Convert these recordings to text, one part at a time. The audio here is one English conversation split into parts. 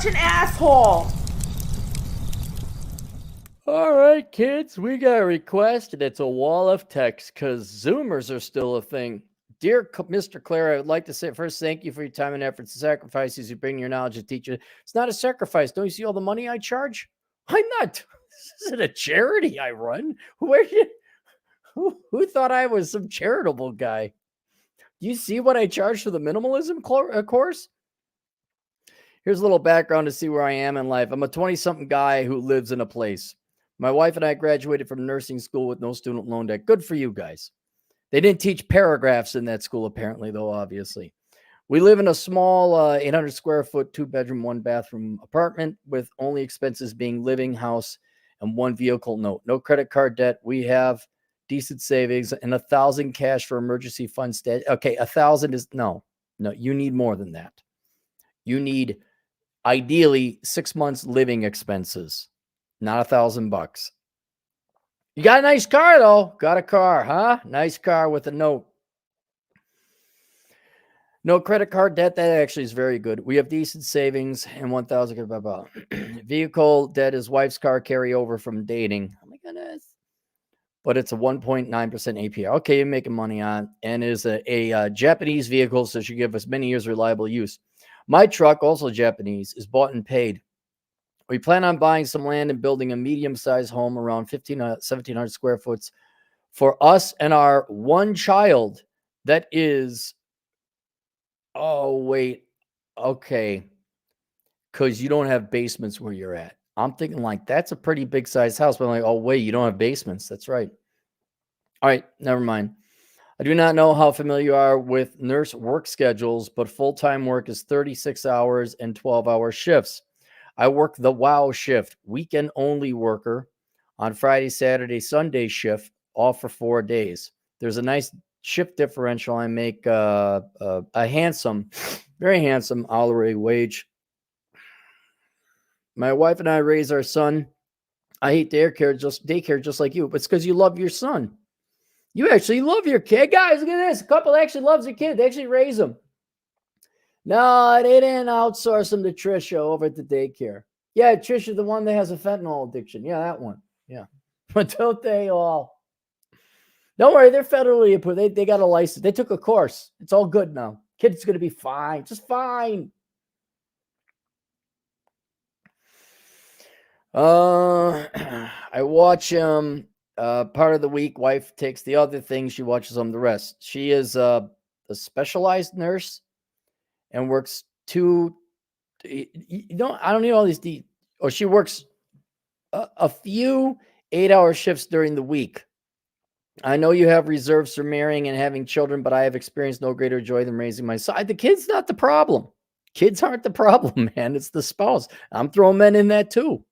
such an asshole. All right, kids, we got a request, and it's a wall of text because Zoomers are still a thing. Dear Mr. Clare, I would like to say first, thank you for your time and efforts and sacrifices you bring your knowledge and teach it. It's not a sacrifice. Don't you see all the money I charge? I'm not. This isn't a charity I run. Who thought I was some charitable guy? Do you see what I charge for the minimalism course? Here's a little background to see where I am in life. I'm a 20-something guy who lives in a place. My wife and I graduated from nursing school with no student loan debt. Good for you guys. They didn't teach paragraphs in that school, apparently, though, obviously. We live in a small 800 square foot, 2-bedroom, 1-bathroom apartment with only expenses being living, house, and 1 vehicle note. No credit card debt. We have decent savings and 1,000 cash for emergency funds. Okay, 1,000 is no, you need more than that. You need ideally 6 months living expenses, not $1,000. You got a nice car, though. Got a car, huh? Nice car with a note. No credit card debt. That actually is very good. We have decent savings and 1,000. Vehicle debt is wife's car carryover from dating. Oh my goodness. But it's a 1.9% APR. Okay, you're making money on. And it is a Japanese vehicle, so it should give us many years reliable use. My truck, also Japanese, is bought and paid. We plan on buying some land and building a medium-sized home around 1,700 square foot for us and our one child. That is, oh, wait, okay, because you don't have basements where you're at. I'm thinking like that's a pretty big-sized house, but I'm like, oh, wait, you don't have basements. That's right. All right, never mind. I do not know how familiar you are with nurse work schedules, but full-time work is 36 hours and 12-hour shifts. I work the WOW shift, weekend only worker, on Friday, Saturday, Sunday shift, all for 4 days. There's a nice shift differential. I make a handsome, very handsome hourly wage. My wife and I raise our son. I hate daycare just like you, but it's because you love your son. You actually love your kid. Guys, look at this. A couple actually loves their kid. They actually raise them. No, they didn't outsource him to Trisha over at the daycare. Yeah, Trisha, the one that has a fentanyl addiction. Yeah, that one. Yeah. But don't they all? Don't worry, they're federally approved. They got a license. They took a course. It's all good now. Kid's going to be fine. Just fine. I watch part of the week. Wife takes the other things. She watches them the rest. She is a specialized nurse and works I don't need all these she works a few 8-hour shifts during the week. I know you have reserves for marrying and having children, but I have experienced no greater joy than raising my son. The kid's not the problem. Kids aren't the problem, man. It's the spouse. I'm throwing men in that too.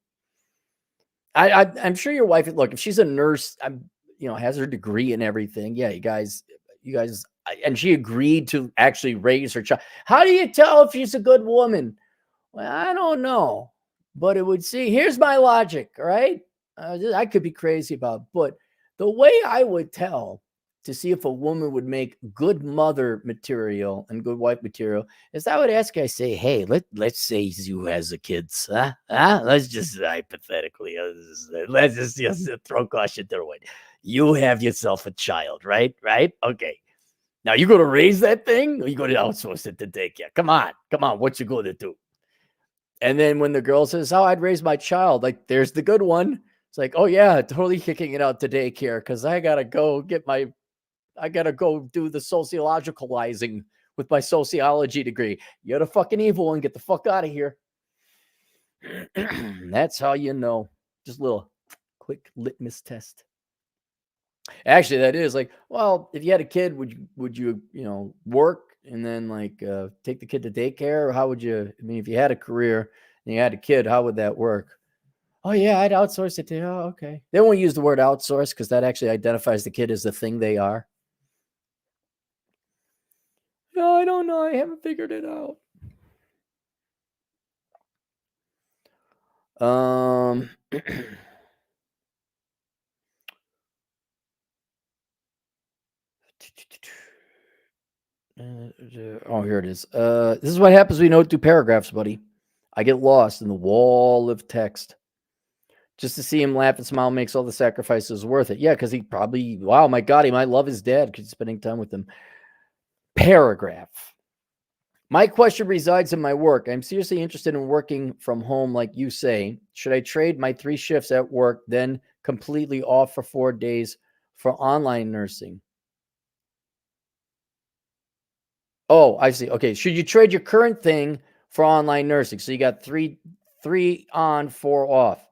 I'm sure your wife, look, if she's a nurse, has her degree and everything. Yeah, you guys, and she agreed to actually raise her child. How do you tell if she's a good woman? Well, I don't know, but it would see. Here's my logic. All right, I could be crazy about, but the way I would tell to see if a woman would make good mother material and good wife material is I would ask her, I say, hey, let's say you has a kids. Let's just hypothetically, let's just throw caution to the wind. You have yourself a child, right? Right? Okay. Now you going to raise that thing or you going to outsource it to daycare? Come on. What you going to do? And then when the girl says, oh, I'd raise my child, like there's the good one. It's like, oh yeah, totally kicking it out to daycare because I got to go do the sociologicalizing with my sociology degree. You're the fucking evil one. Get the fuck out of here. That's how you know. Just a little quick litmus test. Actually, that is like, well, if you had a kid, would you work and then like take the kid to daycare? Or how would you? I mean, if you had a career and you had a kid, how would that work? Oh yeah, I'd outsource it to. Oh, okay. They won't use the word outsource because that actually identifies the kid as the thing they are. No, I don't know. I haven't figured it out. Oh, here it is. This is what happens when you don't do paragraphs, buddy. I get lost in the wall of text. Just to see him laugh and smile makes all the sacrifices worth it. Yeah, because he probably, wow, my God, he might love his dad because he's spending time with him. Paragraph. My question resides in my work. I'm seriously interested in working from home, like you say. Should I trade my 3 shifts at work, then completely off for 4 days for online nursing? Oh, I see. Okay. Should you trade your current thing for online nursing? So you got three on, 4 off.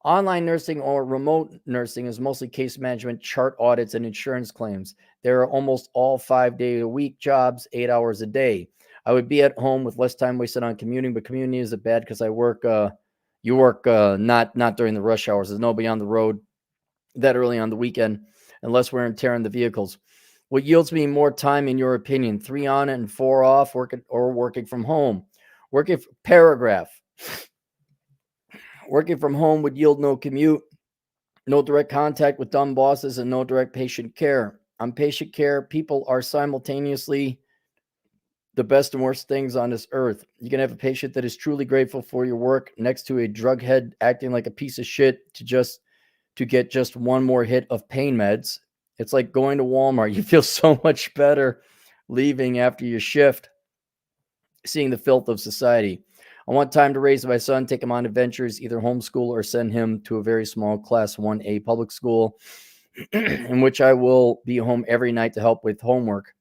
Online nursing or remote nursing is mostly case management, chart audits, and insurance claims. There are almost all 5-day-a-week jobs, 8 hours a day. I would be at home with less time wasted on commuting, but commuting isn't bad because I work. You work not during the rush hours. There's nobody on the road that early on the weekend, unless we're in tearing the vehicles. What yields me more time, in your opinion? 3 on and 4 off, working from home. Paragraph. Working from home would yield no commute, no direct contact with dumb bosses, and no direct patient care. On patient care, people are simultaneously the best and worst things on this earth. You can have a patient that is truly grateful for your work next to a drug head acting like a piece of shit to get just one more hit of pain meds. It's like going to Walmart. You feel so much better leaving after your shift, seeing the filth of society. I want time to raise my son, take him on adventures, either homeschool or send him to a very small class 1A public school in which I will be home every night to help with homework.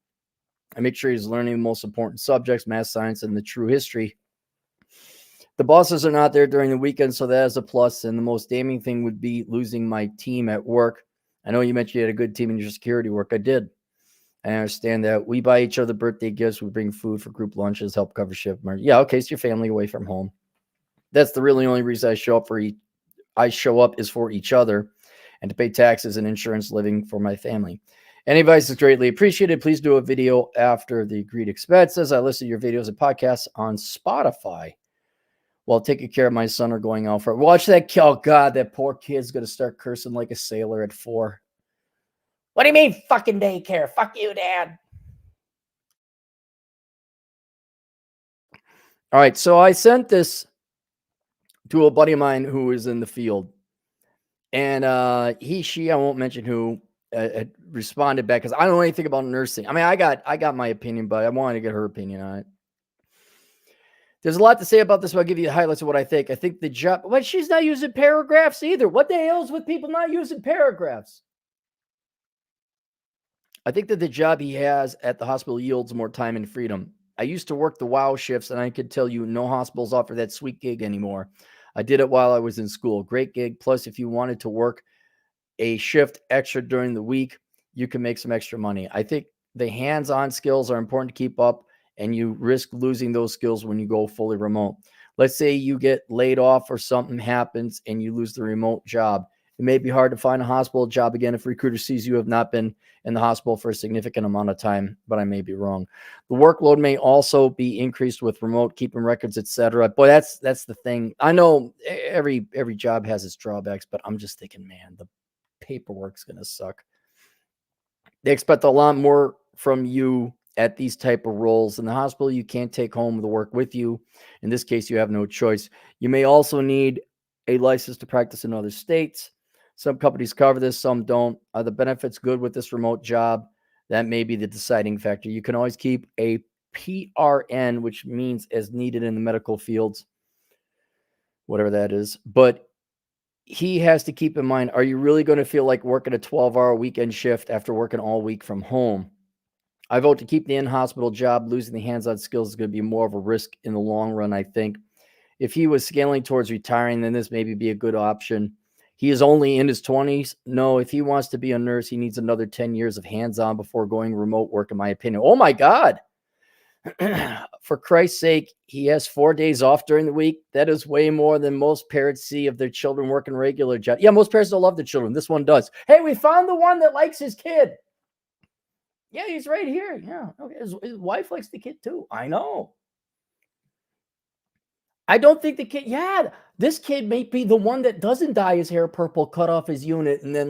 I make sure he's learning the most important subjects, math, science, and the true history. The bosses are not there during the weekend, so that is a plus. And the most damning thing would be losing my team at work. I know you mentioned you had a good team in your security work. I did. I understand that. We buy each other birthday gifts. We bring food for group lunches, help cover shift. Yeah, okay, so your family away from home. That's the really only reason I show up I show up is for each other and to pay taxes and insurance living for my family. Any advice is greatly appreciated. Please do a video after the agreed expenses. I listen to your videos and podcasts on Spotify while taking care of my son or going out for watch that. Oh God, that poor kid's gonna start cursing like a sailor at 4. What do you mean fucking daycare? Fuck you, Dad. All right, so I sent this to a buddy of mine who is in the field, and she, I won't mention who, responded back because I don't know anything about nursing. I mean, I got my opinion, but I wanted to get her opinion on it. There's a lot to say about this, but I'll give you the highlights of what I think. I think the job, but she's not using paragraphs either. What the hell is with people not using paragraphs? I think that the job he has at the hospital yields more time and freedom. I used to work the WOW shifts, and I could tell you no hospitals offer that sweet gig anymore. I did it while I was in school. Great gig. Plus, if you wanted to work a shift extra during the week, you can make some extra money. I think the hands-on skills are important to keep up, and you risk losing those skills when you go fully remote. Let's say you get laid off or something happens and you lose the remote job. It may be hard to find a hospital job again if recruiter sees you have not been in the hospital for a significant amount of time, but I may be wrong. The workload may also be increased with remote, keeping records, etc. But that's the thing. I know every job has its drawbacks, but I'm just thinking, man, the paperwork's going to suck. They expect a lot more from you at these type of roles. In the hospital, you can't take home the work with you. In this case, you have no choice. You may also need a license to practice in other states. Some companies cover this, some don't. Are the benefits good with this remote job? That may be the deciding factor. You can always keep a PRN, which means as needed in the medical fields, whatever that is. But he has to keep in mind, are you really going to feel like working a 12-hour weekend shift after working all week from home? I vote to keep the in-hospital job. Losing the hands-on skills is going to be more of a risk in the long run, I think. If he was scaling towards retiring, then this maybe be a good option. He is only in his 20s. No, if he wants to be a nurse, he needs another 10 years of hands-on before going remote work, in my opinion. Oh, my God. For Christ's sake, he has 4 days off during the week. That is way more than most parents see of their children working regular jobs. Yeah, most parents don't love their children. This one does. Hey, we found the one that likes his kid. Yeah, he's right here. Yeah, okay. His wife likes the kid too. I know. I don't think the kid. Yeah, this kid may be the one that doesn't dye his hair purple, cut off his unit, and then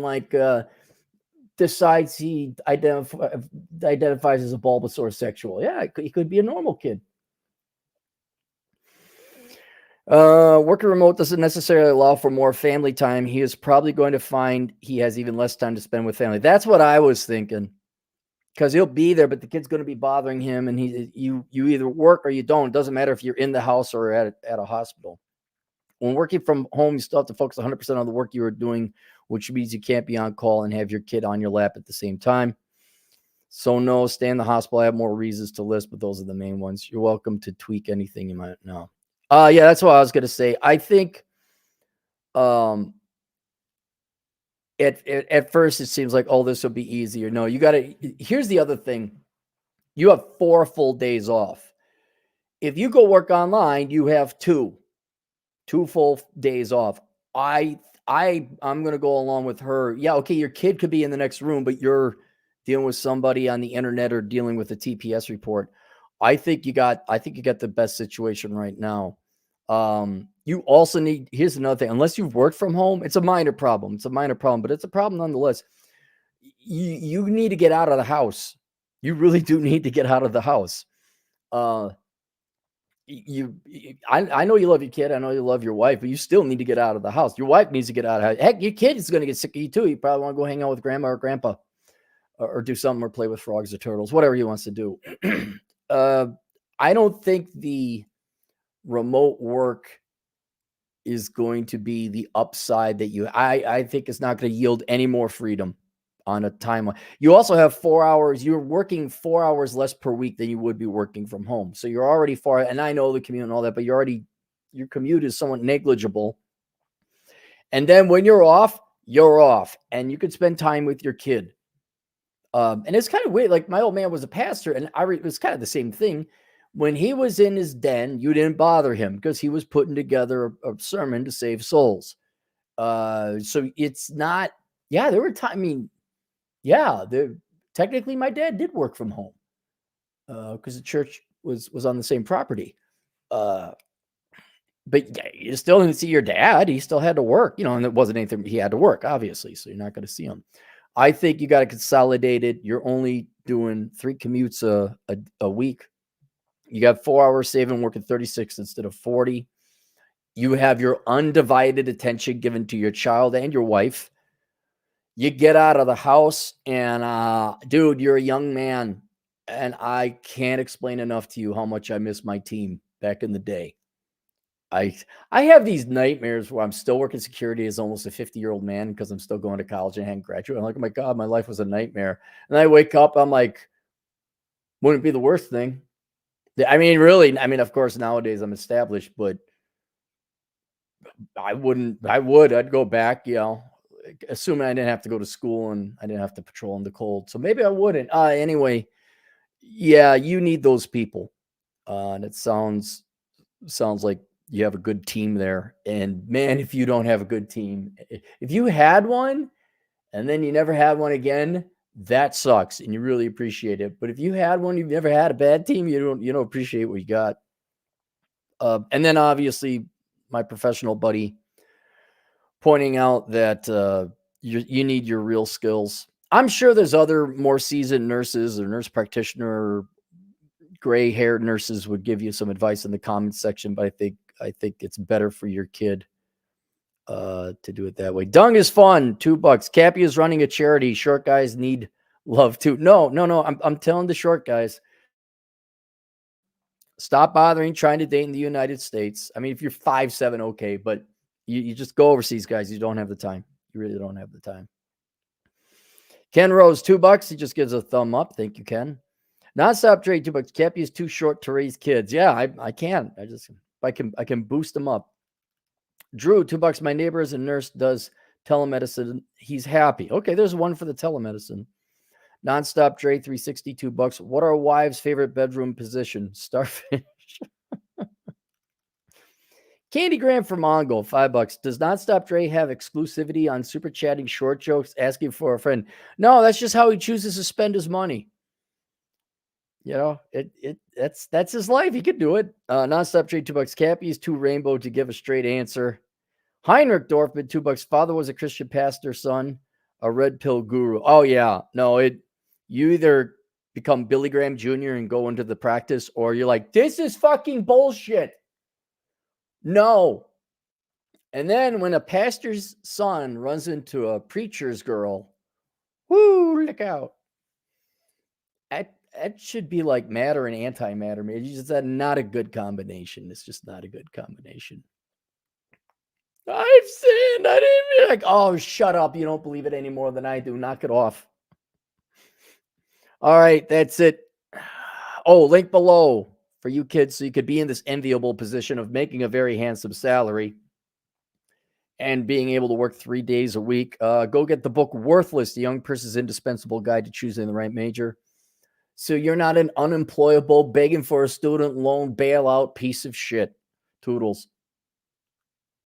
decides he identifies as a Bulbasaur sexual. Yeah, he could be a normal kid. Working remote doesn't necessarily allow for more family time. He is probably going to find he has even less time to spend with family. That's what I was thinking. Because he'll be there, but the kid's going to be bothering him, and you either work or you don't. It doesn't matter if you're in the house or at a hospital. When working from home, you still have to focus 100% on the work you are doing, which means you can't be on call and have your kid on your lap at the same time. So no, stay in the hospital. I have more reasons to list, but those are the main ones. You're welcome to tweak anything you might know. Yeah, that's what I was gonna say. I think um at first it seems like, oh, this will be easier. No, you gotta here's the other thing. You have 4 full days off. If you go work online, you have two full days off. I'm gonna go along with her. Yeah, okay, your kid could be in the next room, but you're dealing with somebody on the internet or dealing with a TPS report. I think you got the best situation right now. You also need here's another thing. Unless you've worked from home, it's a minor problem. It's a minor problem, but it's a problem nonetheless. You need to get out of the house. You really do need to get out of the house. Uh I know you love your kid. I know you love your wife, but you still need to get out of the house. Your wife needs to get out of the house. Heck, your kid is going to get sick of you too. You probably want to go hang out with grandma or grandpa or do something or play with frogs or turtles, whatever he wants to do. uh, I don't think the remote work is going to be the upside that I think it's not going to yield any more freedom on a timeline. You also have 4 hours. You're working 4 hours less per week than you would be working from home. So you're already far. And I know the commute and all that, but your commute is somewhat negligible. And then when you're off, and you could spend time with your kid. And it's kind of weird. Like my old man was a pastor, and it was kind of the same thing. When he was in his den, you didn't bother him because he was putting together a sermon to save souls. So it's not. Yeah, there were times. I mean, yeah, technically my dad did work from home because the church was on the same property. Uh, but yeah, you still didn't see your dad. He still had to work, and it wasn't anything he had to work, obviously. So you're not going to see him. I think you got to consolidate it. You're only doing 3 commutes a week. You got 4 hours saving working 36 instead of 40. You have your undivided attention given to your child and your wife. You get out of the house and dude, you're a young man, and I can't explain enough to you how much I miss my team back in the day. I I have these nightmares where I'm still working security as almost a 50-year-old man because I'm still going to college and hadn't graduated. I'm like, oh my God, my life was a nightmare. And I wake up, I'm like, wouldn't be the worst thing. I mean, really, I mean, of course, nowadays I'm established, but I'd go back, assuming I didn't have to go to school and I didn't have to patrol in the cold. So maybe I wouldn't. Anyway, yeah, you need those people. And it sounds like you have a good team there. And man, if you don't have a good team, if you had one and then you never had one again, that sucks and you really appreciate it. But if you had one, you've never had a bad team, you don't appreciate what you got. And then obviously my professional buddy pointing out that you need your real skills. I'm sure there's other more seasoned nurses or nurse practitioner, gray haired nurses would give you some advice in the comments section, but I think it's better for your kid to do it that way. Dung is fun. $2. Cappy is running a charity. Short guys need love too. No. I'm telling the short guys, stop bothering trying to date in the United States. I mean, if you're 5'7", okay, but you just go overseas, guys. You don't have the time. You really don't have the time. Ken Rose, $2. He just gives a thumb up. Thank you, Ken. Nonstop trade, $2. Cappy is too short to raise kids. Yeah, I can. I can boost them up. Drew, $2. My neighbor is a nurse, does telemedicine. He's happy. Okay, there's one for the telemedicine. Nonstop Dre, $362. What are our wives' favorite bedroom position? Starfish. Candy Graham from Mongo, $5. Does Nonstop Dre have exclusivity on super chatting short jokes, asking for a friend? No, that's just how he chooses to spend his money. That's his life. He could do it. Nonstop Trade, $2. Cappy's too rainbow to give a straight answer. Heinrich Dorfman, $2. Father was a Christian pastor, son, a red pill guru. Oh yeah, no, you either become Billy Graham Jr. and go into the practice, or you're like, this is fucking bullshit. No. And then when a pastor's son runs into a preacher's girl, whoo, look out. That should be like matter and antimatter. It's just not a good combination. It's just not a good combination. I've sinned. I didn't like, oh, shut up. You don't believe it any more than I do. Knock it off. All right, that's it. Oh, link below for you kids so you could be in this enviable position of making a very handsome salary and being able to work 3 days a week. Go get the book Worthless, The Young Person's Indispensable Guide to Choosing the Right Major. So you're not an unemployable, begging for a student loan bailout piece of shit. Toodles.